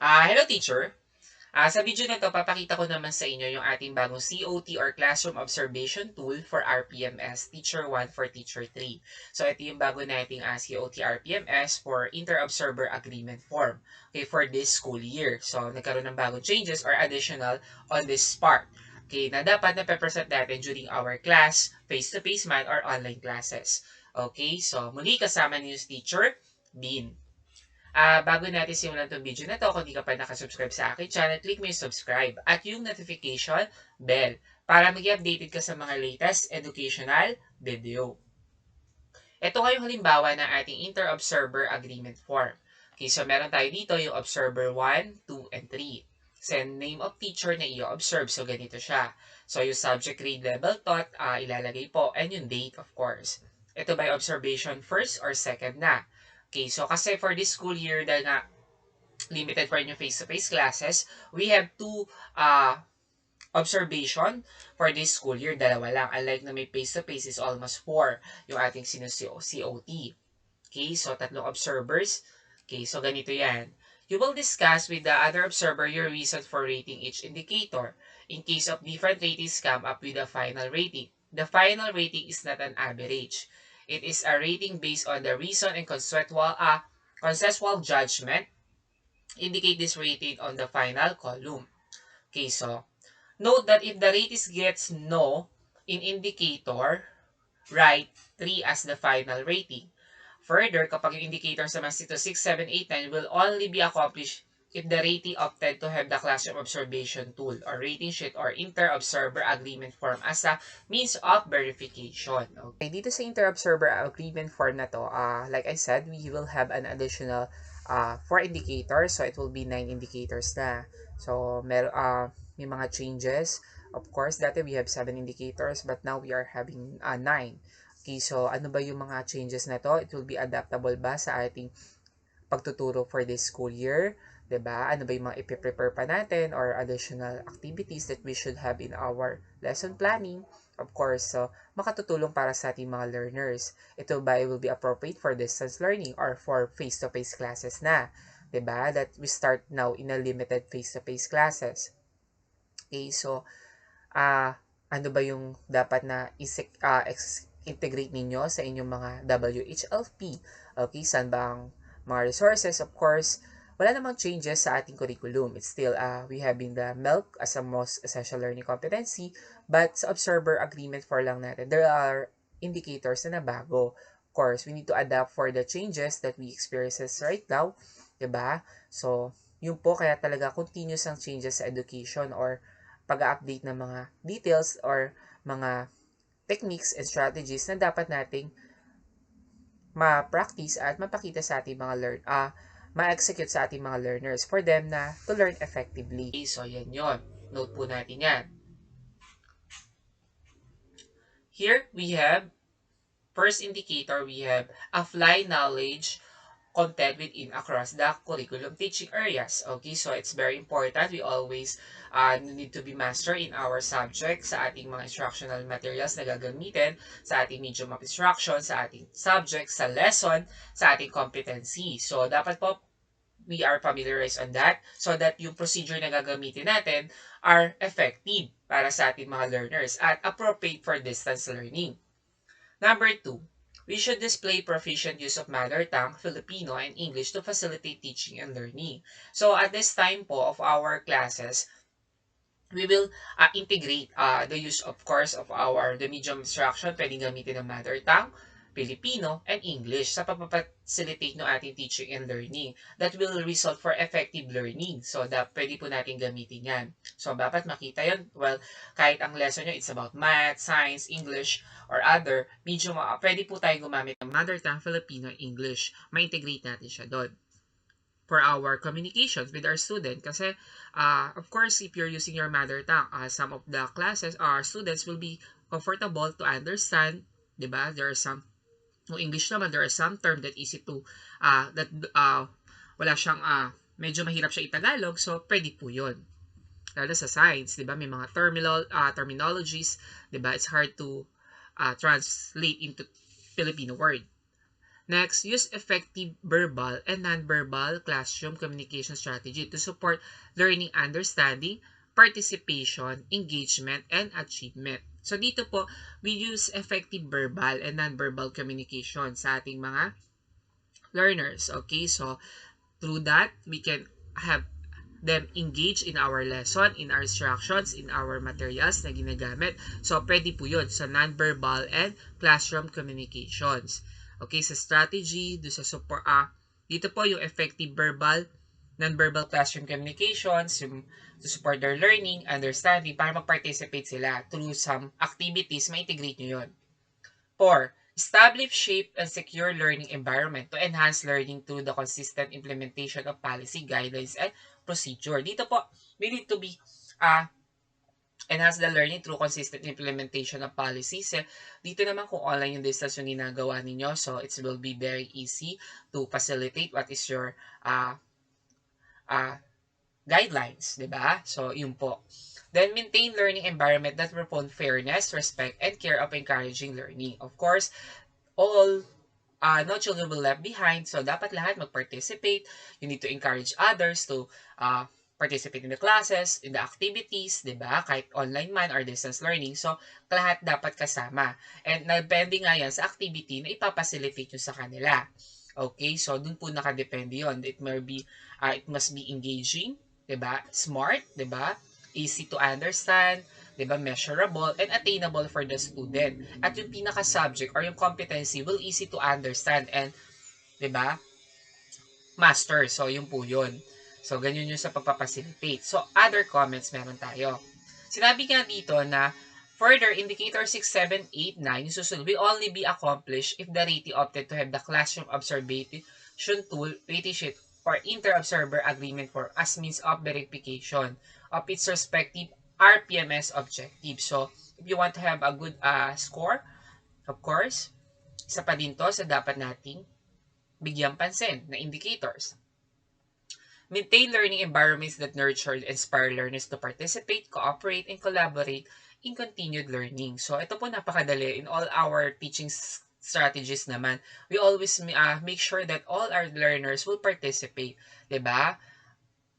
Hello teacher. Sa video na to, papakita ko naman sa inyo yung ating bagong COT or Classroom Observation Tool for RPMS Teacher 1 for Teacher 3. So, ito yung bago nating COT RPMS for Inter-Observer Agreement Form, okay, for this school year. So, nagkaroon ng bagong changes or additional on this part. Okay, na dapat na-present natin during our class, face-to-face man or online classes. Okay, so muli kasama niyo si Teacher Bean. Bago natin simulan itong video na to, kung di ka pa nakasubscribe sa akin channel, click mo yung subscribe at yung notification bell para maging updated ka sa mga latest educational video. Ito nga yung halimbawa ng ating Inter-Observer Agreement Form. Okay, so meron tayo dito yung Observer 1, 2, and 3. Send name of teacher na i-observe. So, ganito siya. So, yung subject grade level taught, ilalagay po. And yung date, of course. Ito ba yung observation first or second na? Okay, so kasi for this school year, dahil nga limited for yung face-to-face classes, we have two observation for this school year. Dalawa lang. Unlike na may face-to-face is almost 4 yung ating COT. Okay, so tatlong observers. Okay, so ganito yan. You will discuss with the other observer your reason for rating each indicator. In case of different ratings, come up with a final rating. The final rating is not an average. It is a rating based on the reason and consensual judgment. Indicate this rating on the final column. Okay, so note that if the rating gets no in indicator, write 3 as the final rating. Further, kapag yung indicator sa mas 6, 7, 8, 9 will only be accomplished if the rating opted to have the classroom observation tool or rating sheet or inter-observer agreement form as a means of verification. Okay, dito sa inter-observer agreement form na to, like I said, we will have an additional 4 indicators. So, it will be 9 indicators na. So, may mga changes. Of course, dati we have 7 indicators, but now we are having 9. Okay, so ano ba yung mga changes na to? It will be adaptable ba sa ating pagtuturo for this school year? 'Di ba? Ano ba yung mga ipiprepare pa natin or additional activities that we should have in our lesson planning? Of course, so makatutulong para sa ating mga learners. Ito ba will be appropriate for distance learning or for face-to-face classes na? 'Di ba? That we start now in a limited face-to-face classes. Okay, so ano ba yung dapat na integrate ninyo sa inyong mga WHLP? Okay, saan ba ang mga resources? Of course, wala namang changes sa ating curriculum. It's still, we having the MELC as a most essential learning competency, but sa observer agreement for lang natin, there are indicators na bago. Of course, we need to adapt for the changes that we experiences right now, diba? So, yun po, kaya talaga continuous ang changes sa education or pag-update ng mga details or mga techniques and strategies na dapat nating ma-practice at mapakita sa ating mga ma-execute sa ating mga learners for them na to learn effectively. Okay, so yan yon. Note po natin yan. Here we have first indicator, we have apply knowledge content within across the curriculum teaching areas. Okay, so it's very important. We always need to be master in our subject sa ating mga instructional materials na gagamitin, sa ating medium of instruction, sa ating subject, sa lesson, sa ating competency. So, dapat po we are familiarized on that so that yung procedure na gagamitin natin are effective para sa ating mga learners at appropriate for distance learning. Number 2, we should display proficient use of mother tongue, Filipino, and English to facilitate teaching and learning. So, at this time po of our classes, we will integrate the use, of course, of the medium instruction. Pwedeng gamitin ng mother tongue, Filipino, and English sa pagpapacilitate ng ating teaching and learning. That will result for effective learning. So, pwede po natin gamitin yan. So, dapat makita yun. Well, kahit ang lesson nyo, it's about math, science, English, or other, pwede po tayo gumamit ng mother tongue, Filipino, English. Ma-integrate natin siya doon for our communications with our student. Kasi, of course, if you're using your mother tongue, some of the classes, our students will be comfortable to understand, diba? There are some, no English naman, there are some term that easy to, wala siyang, medyo mahirap siya itagalog, so pwede po yun. Lalo sa science, diba? May mga terminologies, diba? It's hard to translate into Filipino word. Next, use effective verbal and nonverbal classroom communication strategy to support learning understanding, participation, engagement, and achievement. So dito po, we use effective verbal and nonverbal communication sa ating mga learners. Okay, so through that, we can have them engage in our lesson, in our instructions, in our materials na ginagamit. So, pwede po yun sa non-verbal and classroom communications. Okay, sa strategy, do sa support, dito po yung effective verbal, non-verbal classroom communications, yung to support their learning, understanding, para mag-participate sila through some activities, ma-integrate nyo yun. 4. Establish safe and secure learning environment to enhance learning through the consistent implementation of policy, guidelines, and procedure. Dito po, we need to be enhance the learning through consistent implementation of policies. Dito naman kung online yung distance yung ginagawa ninyo, so it will be very easy to facilitate what is your uh, guidelines, di ba? So, yun po. Then, maintain learning environment that promote fairness, respect, and care of encouraging learning. Of course, all no children will left behind. So, dapat lahat mag-participate. You need to encourage others to participate in the classes, in the activities, di ba? Kahit online man or distance learning. So, lahat dapat kasama. And depende nga yan sa activity na ipapacilitate nyo sa kanila. Okay? So, dun po nakadepende yun. It must be engaging, di ba? Smart, di ba? Easy to understand, 'di ba, measurable and attainable for the student. At yung pinaka subject or yung competency will easy to understand and 'di ba, master. So yun po yun. So ganyan yung sa pagpapacilitate. So other comments meron tayo. Sinabi nga dito na further indicator 6, 7, 8, 9 yung susunod will only be accomplished if the ratee opted to have the classroom observation tool, rating sheet, or inter-observer agreement for as means of verification of its respective RPMS objective. So, if you want to have a good score, of course, isa pa din to sa dapat nating bigyang pansin na indicators. Maintain learning environments that nurture and inspire learners to participate, cooperate, and collaborate in continued learning. So, ito po napakadali. In all our teaching strategies naman, we always make sure that all our learners will participate. Diba?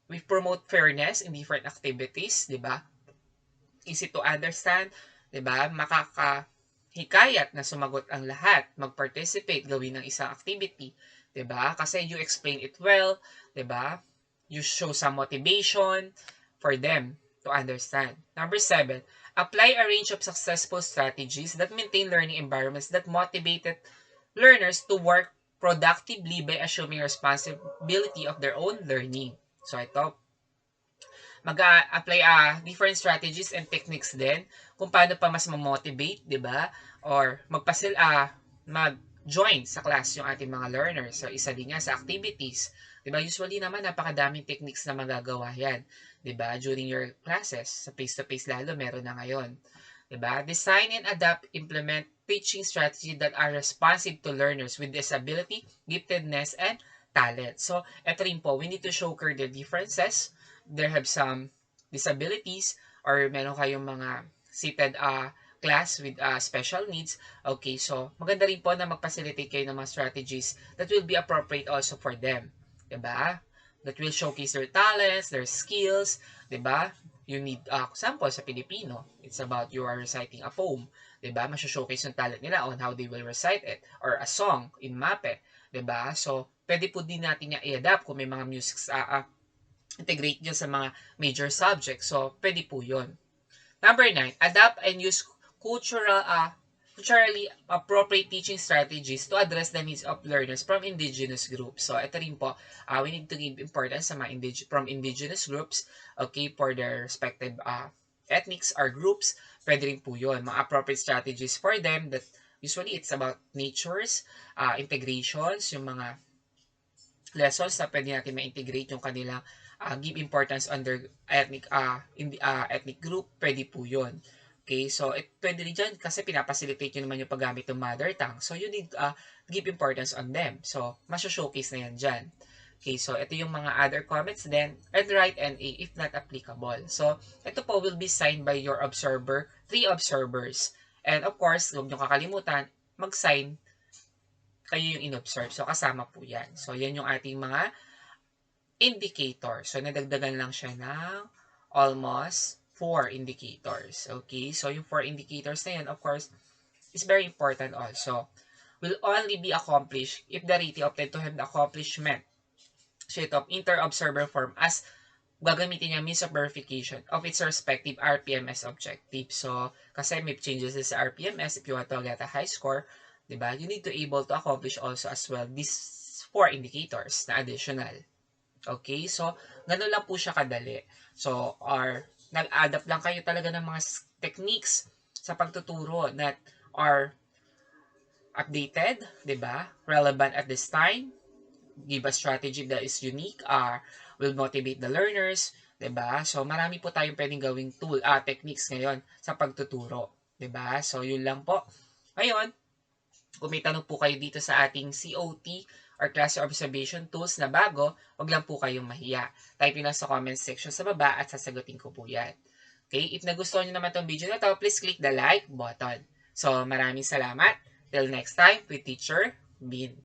We promote fairness in different activities. Diba? Easy to understand, 'di ba? Makakahikayat na sumagot ang lahat, mag-participate, gawin ng isang activity, 'di ba? Kasi you explain it well, 'di ba? You show some motivation for them to understand. Number 7, apply a range of successful strategies that maintain learning environments that motivated learners to work productively by assuming responsibility of their own learning. So ito, mag-apply different strategies and techniques din kung paano pa mas ma-motivate, 'di ba? Or mag-join sa class yung ating mga learners. So isa din yan sa activities. 'Di ba? Usually naman napakadaming techniques na magagawa yan, 'di ba? During your classes, sa face-to-face lalo meron na ngayon. 'Di ba? Design and adapt, implement teaching strategies that are responsive to learners with disability, giftedness, and talent. So, eto rin po, we need to show the differences. There have some disabilities or meron kayong mga seated class with special needs. Okay, so maganda rin po na mag-facilitate kayo ng mga strategies that will be appropriate also for them. 'Di ba? That will showcase their talents, their skills, 'di ba? You need example sa Pilipino, it's about you are reciting a poem, 'di ba? Masho-showcase yung talent nila on how they will recite it, or a song in MAPE, 'di ba? So, pwede po din natin yung i-adapt kung may mga music integrate nyo sa mga major subjects. So, pwede po yun. Number 9, adapt and use culturally appropriate teaching strategies to address the needs of learners from indigenous groups. So, ito rin po, we need to give importance sa mga from indigenous groups, okay, for their respective ethnics or groups. Pwede rin po yun. Mga appropriate strategies for them that usually it's about natures, integrations, yung mga lessons na pwede natin ma-integrate yung kanilang give importance on their ethnic group, pwede po yun. Okay, so pwede rin dyan kasi pinapacilitate nyo naman yung paggamit ng mother tongue. So you need give importance on them. So, masyo-showcase na yan dyan. Okay, so ito yung mga other comments then, and write NA if not applicable. So, ito po will be signed by your observer, 3 observers. And of course, huwag nyo kakalimutan, mag-sign kayo yung in-observe. So, kasama po yan. So, yan yung ating mga indicator. So, nadagdagan lang siya ng almost 4 indicators. Okay? So, yung 4 indicators na yan, of course, is very important also. Will only be accomplished if the rating obtained to have the accomplishment sheet of inter-observer form as gagamitin niya means of verification of its respective RPMS objective. So, kasi may changes sa RPMS if you want to get a high score, diba? You need to able to accomplish also as well these 4 indicators na additional. Okay? So, ganun lang po siya kadali. So, nag-adapt lang kayo talaga ng mga techniques sa pagtuturo that are updated, diba? Relevant at this time, give a strategy that is unique, will motivate the learners, 'di ba? So marami po tayong pwedeng gawing techniques ngayon sa pagtuturo, 'di ba? So yun lang po. Ngayon, kung may tanong po kayo dito sa ating COT or Class Observation Tools na bago, wag lang po kayong mahiya. Type nyo lang sa comment section sa baba at sasagutin ko po yan. Okay? If nagustuhan nyo naman tong video na to, please click the like button. So, maraming salamat. Till next time, with Teacher Min.